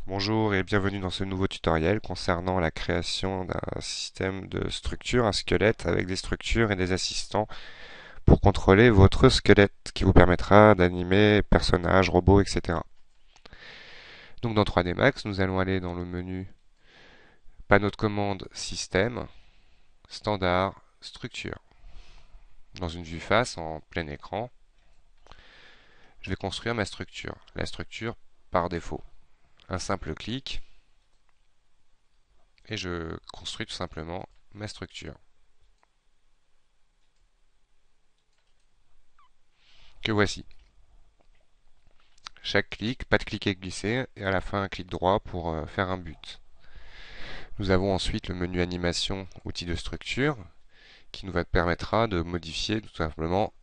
Bonjour et bienvenue dans ce nouveau tutoriel concernant la création d'un système de structure, un squelette avec des structures et des assistants pour contrôler votre squelette qui vous permettra d'animer personnages, robots, etc. Donc dans 3D Max, nous allons aller dans le menu panneau de commande Système, Standard, Structure. Dans une vue face en plein écran, je vais construire ma structure. La structure par défaut. Un simple clic et je construis tout simplement ma structure. Que voici. Chaque clic, pas de cliquer glisser, et à la fin un clic droit pour faire un but. Nous avons ensuite le menu animation, outils de structure, qui nous permettra de modifier tout simplement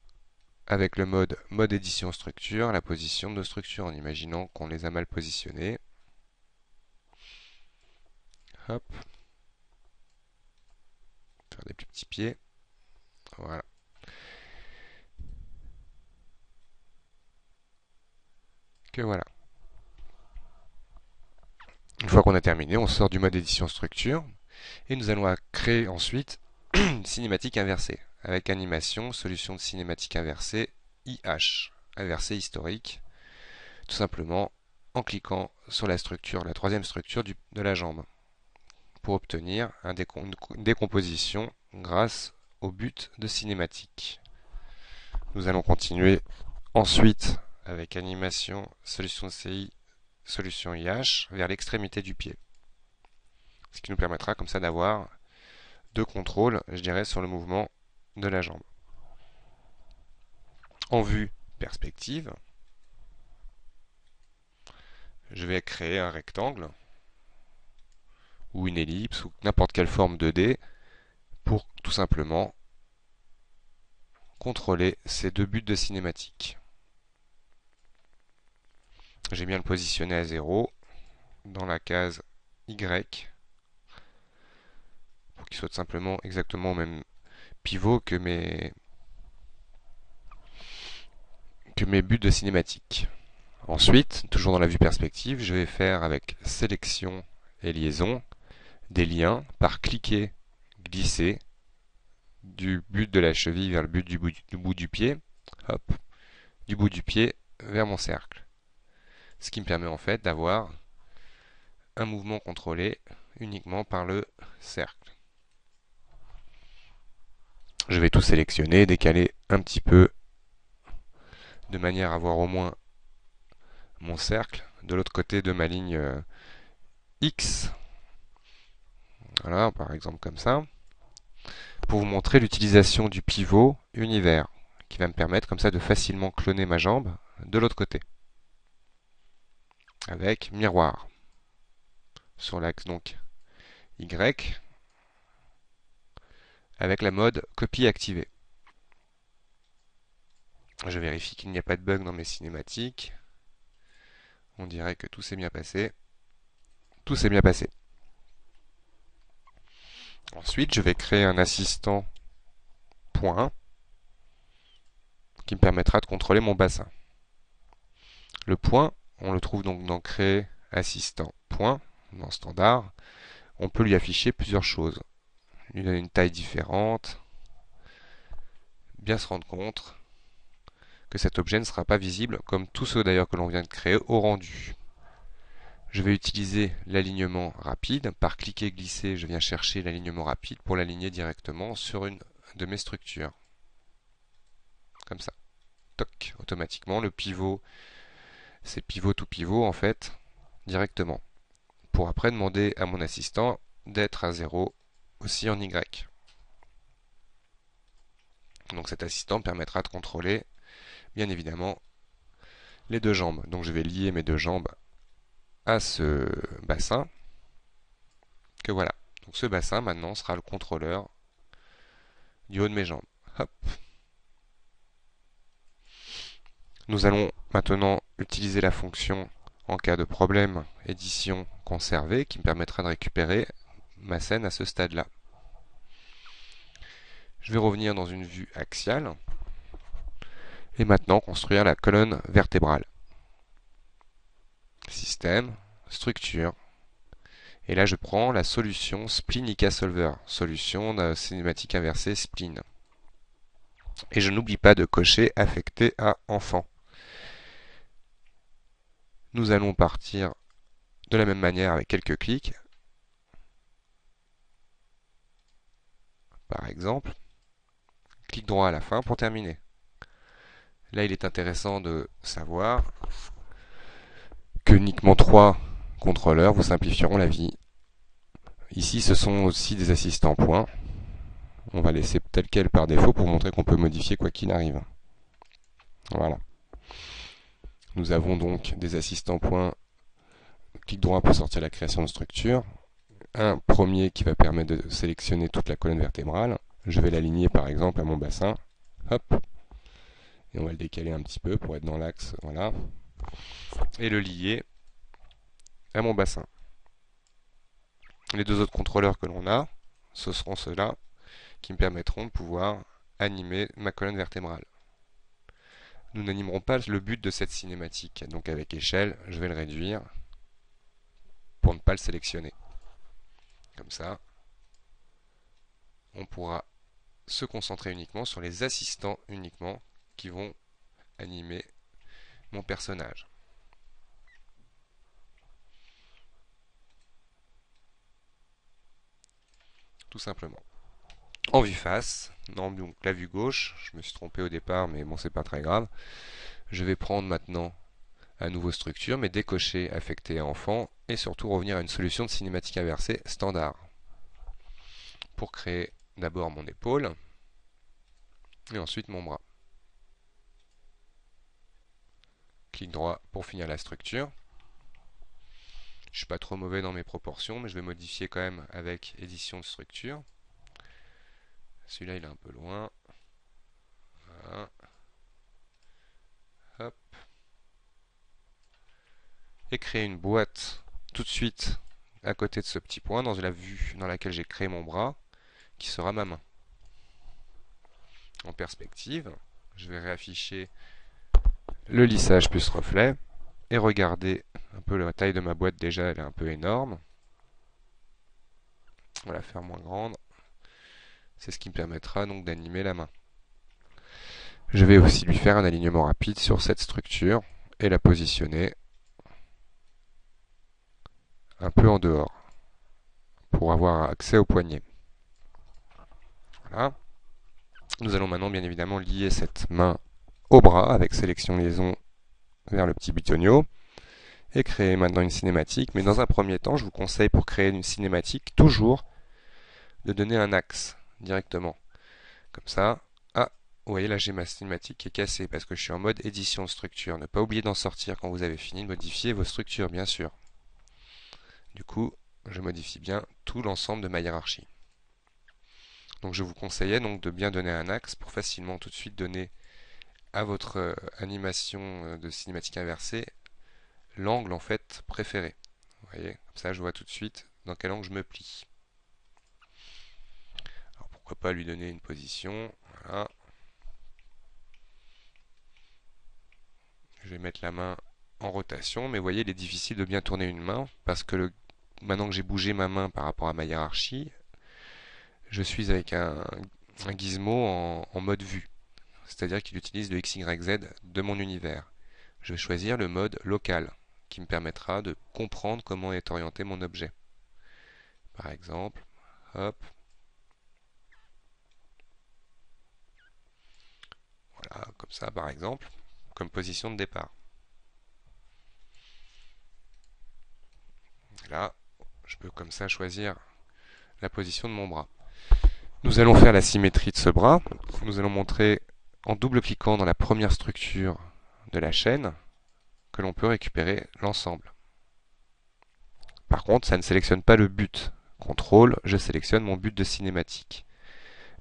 avec le mode édition structure, la position de nos structures, en imaginant qu'on les a mal positionnées. Hop, faire des plus petits pieds. Voilà. Que voilà. Une fois qu'on a terminé, on sort du mode édition structure et nous allons créer ensuite une cinématique inversée avec animation, solution de cinématique inversée, IH, inversée historique, tout simplement en cliquant sur la structure, la troisième structure de la jambe, pour obtenir une décomposition grâce au but de cinématique. Nous allons continuer ensuite avec animation, solution de CI, solution IH vers l'extrémité du pied. Ce qui nous permettra comme ça d'avoir deux contrôles, je dirais, sur le mouvement de la jambe. En vue perspective, je vais créer un rectangle ou une ellipse ou n'importe quelle forme 2D pour tout simplement contrôler ces deux buts de cinématique. J'ai bien le positionné à 0 dans la case Y pour qu'il soit simplement exactement au même pivot que mes buts de cinématique. Ensuite, toujours dans la vue perspective, je vais faire avec sélection et liaison des liens par cliquer, glisser du but de la cheville vers le but du bout du pied, hop, du bout du pied vers mon cercle. Ce qui me permet en fait d'avoir un mouvement contrôlé uniquement par le cercle. Je vais tout sélectionner, décaler un petit peu de manière à avoir au moins mon cercle de l'autre côté de ma ligne X. Voilà, par exemple comme ça. Pour vous montrer l'utilisation du pivot univers, qui va me permettre comme ça de facilement cloner ma jambe de l'autre côté. Avec miroir. Sur l'axe donc Y, avec la mode copie activée. Je vérifie qu'il n'y a pas de bug dans mes cinématiques. On dirait que tout s'est bien passé. Tout s'est bien passé. Ensuite, je vais créer un assistant point qui me permettra de contrôler mon bassin. Le point, on le trouve donc dans créer assistant point, dans standard. On peut lui afficher plusieurs choses. Lui donner une taille différente. Bien se rendre compte que cet objet ne sera pas visible comme tous ceux d'ailleurs que l'on vient de créer au rendu. Je vais utiliser l'alignement rapide. Par cliquer glisser, je viens chercher l'alignement rapide pour l'aligner directement sur une de mes structures. Comme ça. Toc, automatiquement, le pivot, c'est pivot to pivot en fait, directement. Pour après demander à mon assistant d'être à 0 aussi en Y. Donc cet assistant permettra de contrôler, bien évidemment, les deux jambes. Donc je vais lier mes deux jambes à ce bassin. Que voilà. Donc ce bassin maintenant sera le contrôleur du haut de mes jambes. Hop. Nous allons maintenant utiliser la fonction en cas de problème édition conserver qui me permettra de récupérer ma scène à ce stade-là. Je vais revenir dans une vue axiale et maintenant construire la colonne vertébrale. Système, structure. Et là, je prends la solution Splinica Solver, solution de cinématique inversée spline. Et je n'oublie pas de cocher affecté à enfant. Nous allons partir de la même manière avec quelques clics. Par exemple, clic droit à la fin pour terminer. Là, il est intéressant de savoir que uniquement 3 contrôleurs vous simplifieront la vie. Ici, ce sont aussi des assistants points. On va laisser tel quel par défaut pour montrer qu'on peut modifier quoi qu'il arrive. Voilà. Nous avons donc des assistants points. Clic droit pour sortir la création de structure. Un premier qui va permettre de sélectionner toute la colonne vertébrale. Je vais l'aligner par exemple à mon bassin. Hop. Et on va le décaler un petit peu pour être dans l'axe. Voilà. Et le lier à mon bassin. Les deux autres contrôleurs que l'on a, ce seront ceux-là qui me permettront de pouvoir animer ma colonne vertébrale. Nous n'animerons pas le but de cette cinématique, donc avec échelle, je vais le réduire pour ne pas le sélectionner. Comme ça, on pourra se concentrer uniquement sur les assistants uniquement qui vont animer mon personnage. Tout simplement. En vue face, non, donc la vue gauche, je me suis trompé au départ, mais bon, c'est pas très grave. Je vais prendre maintenant un nouveau structure, mais décocher affecté à enfant, et surtout revenir à une solution de cinématique inversée standard. Pour créer d'abord mon épaule, et ensuite mon bras. Clic droit pour finir la structure. Je ne suis pas trop mauvais dans mes proportions, mais je vais modifier quand même avec édition de structure. Celui-là, il est un peu loin. Voilà. Hop. Et créer une boîte tout de suite à côté de ce petit point, dans la vue dans laquelle j'ai créé mon bras, qui sera ma main. En perspective, je vais réafficher le lissage plus reflet. Et regardez un peu la taille de ma boîte, déjà elle est un peu énorme. On va la faire moins grande. C'est ce qui me permettra donc d'animer la main. Je vais aussi lui faire un alignement rapide sur cette structure et la positionner un peu en dehors pour avoir accès au poignet. Voilà. Nous allons maintenant bien évidemment lier cette main au bras avec sélection liaison vers le petit bitonio et créer maintenant une cinématique. Mais dans un premier temps, je vous conseille pour créer une cinématique toujours de donner un axe directement. Comme ça, vous voyez là j'ai ma cinématique qui est cassée parce que je suis en mode édition de structure. Ne pas oublier d'en sortir quand vous avez fini de modifier vos structures, bien sûr. Du coup, je modifie bien tout l'ensemble de ma hiérarchie. Donc je vous conseillais donc de bien donner un axe pour facilement tout de suite donner à votre animation de cinématique inversée l'angle en fait préféré. Vous voyez, comme ça je vois tout de suite dans quel angle je me plie. Alors pourquoi pas lui donner une position, voilà. Je vais mettre la main en rotation, mais vous voyez, il est difficile de bien tourner une main parce que maintenant que j'ai bougé ma main par rapport à ma hiérarchie, je suis avec un gizmo en mode vue, c'est-à-dire qu'il utilise le XYZ de mon univers. Je vais choisir le mode local qui me permettra de comprendre comment est orienté mon objet. Par exemple, hop, voilà, comme ça par exemple, comme position de départ. Là, je peux comme ça choisir la position de mon bras. Nous allons faire la symétrie de ce bras. Nous allons montrer en double-cliquant dans la première structure de la chaîne que l'on peut récupérer l'ensemble. Par contre, ça ne sélectionne pas le but. CTRL, je sélectionne mon but de cinématique.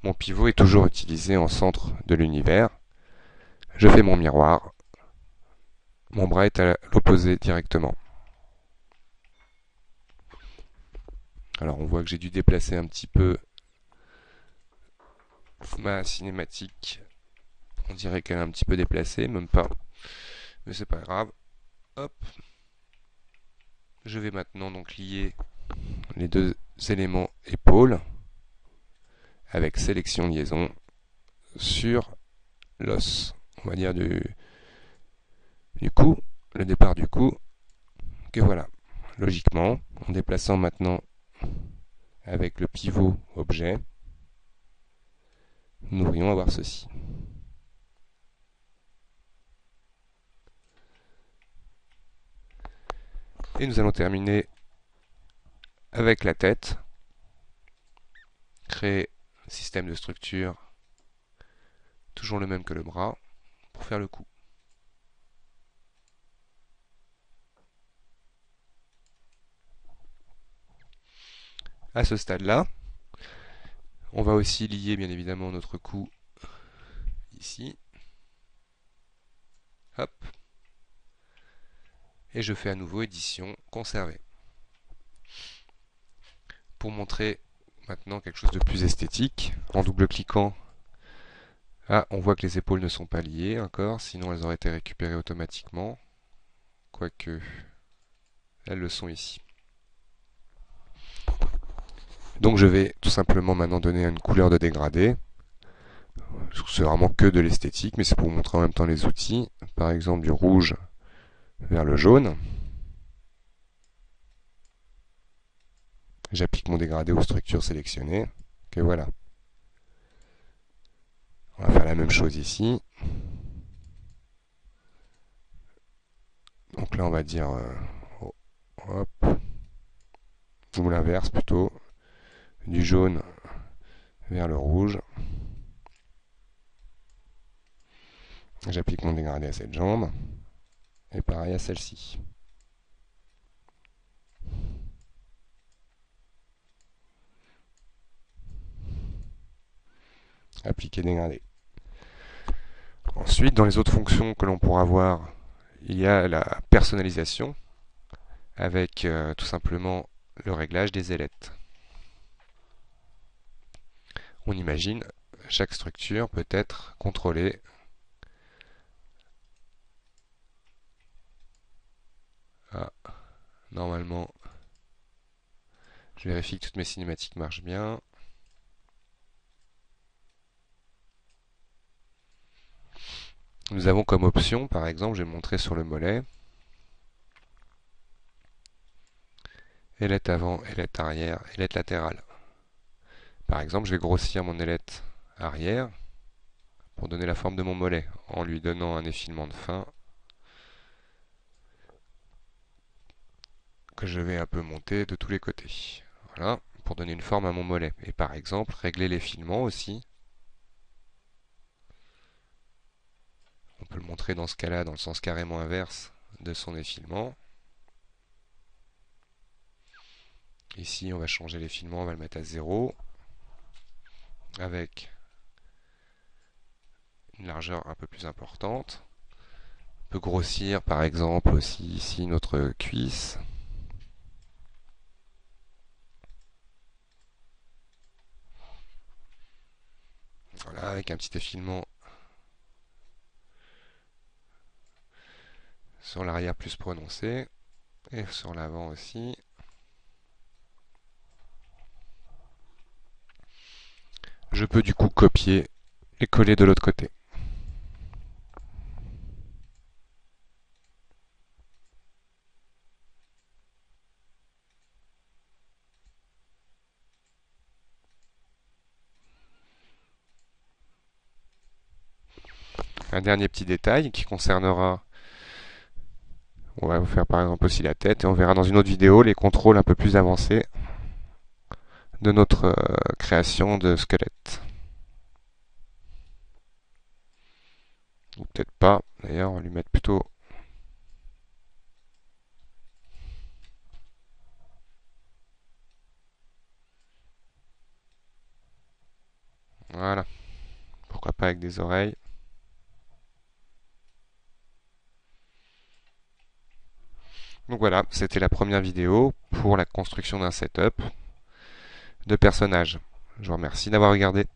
Mon pivot est toujours utilisé en centre de l'univers. Je fais mon miroir. Mon bras est à l'opposé directement. Alors on voit que j'ai dû déplacer un petit peu ma cinématique. On dirait qu'elle est un petit peu déplacée, même pas. Mais c'est pas grave. Hop. Je vais maintenant donc lier les deux éléments épaules avec sélection liaison sur l'os, on va dire du cou, le départ du cou, que voilà. Logiquement, en déplaçant maintenant avec le pivot objet, nous devrions avoir ceci. Et nous allons terminer avec la tête, créer un système de structure toujours le même que le bras pour faire le cou. À ce stade-là, on va aussi lier bien évidemment notre cou ici. Hop. Et je fais à nouveau édition, conserver. Pour montrer maintenant quelque chose de plus esthétique, en double-cliquant, on voit que les épaules ne sont pas liées encore, sinon elles auraient été récupérées automatiquement, quoique elles le sont ici. Donc je vais tout simplement maintenant donner une couleur de dégradé. C'est vraiment que de l'esthétique, mais c'est pour vous montrer en même temps les outils. Par exemple du rouge vers le jaune. J'applique mon dégradé aux structures sélectionnées. Et voilà. On va faire la même chose ici. Donc là on va dire hop, ou l'inverse plutôt, du jaune vers le rouge. J'applique mon dégradé à cette jambe, et pareil à celle-ci. Appliquer dégradé. Ensuite, dans les autres fonctions que l'on pourra voir, il y a la personnalisation, avec tout simplement le réglage des ailettes. On imagine, chaque structure peut être contrôlée normalement, je vérifie que toutes mes cinématiques marchent bien. Nous avons comme option, par exemple, je vais montrer sur le mollet, ailette avant, ailette arrière, ailette latérale. Par exemple, je vais grossir mon ailette arrière pour donner la forme de mon mollet, en lui donnant un effilement de fin que je vais un peu monter de tous les côtés. Voilà, pour donner une forme à mon mollet. Et par exemple, régler l'effilement aussi. On peut le montrer dans ce cas-là, dans le sens carrément inverse de son effilement. Ici, on va changer l'effilement, on va le mettre à 0, avec une largeur un peu plus importante. On peut grossir, par exemple, aussi ici notre cuisse. Voilà, avec un petit effilement sur l'arrière plus prononcé, et sur l'avant aussi. Je peux du coup copier et coller de l'autre côté. Un dernier petit détail qui concernera, on va vous faire par exemple aussi la tête, et on verra dans une autre vidéo les contrôles un peu plus avancés de notre création de squelette. Ou peut-être pas, d'ailleurs on va lui mettre plutôt voilà, pourquoi pas avec des oreilles. Donc voilà, c'était la première vidéo pour la construction d'un setup de personnage. Je vous remercie d'avoir regardé.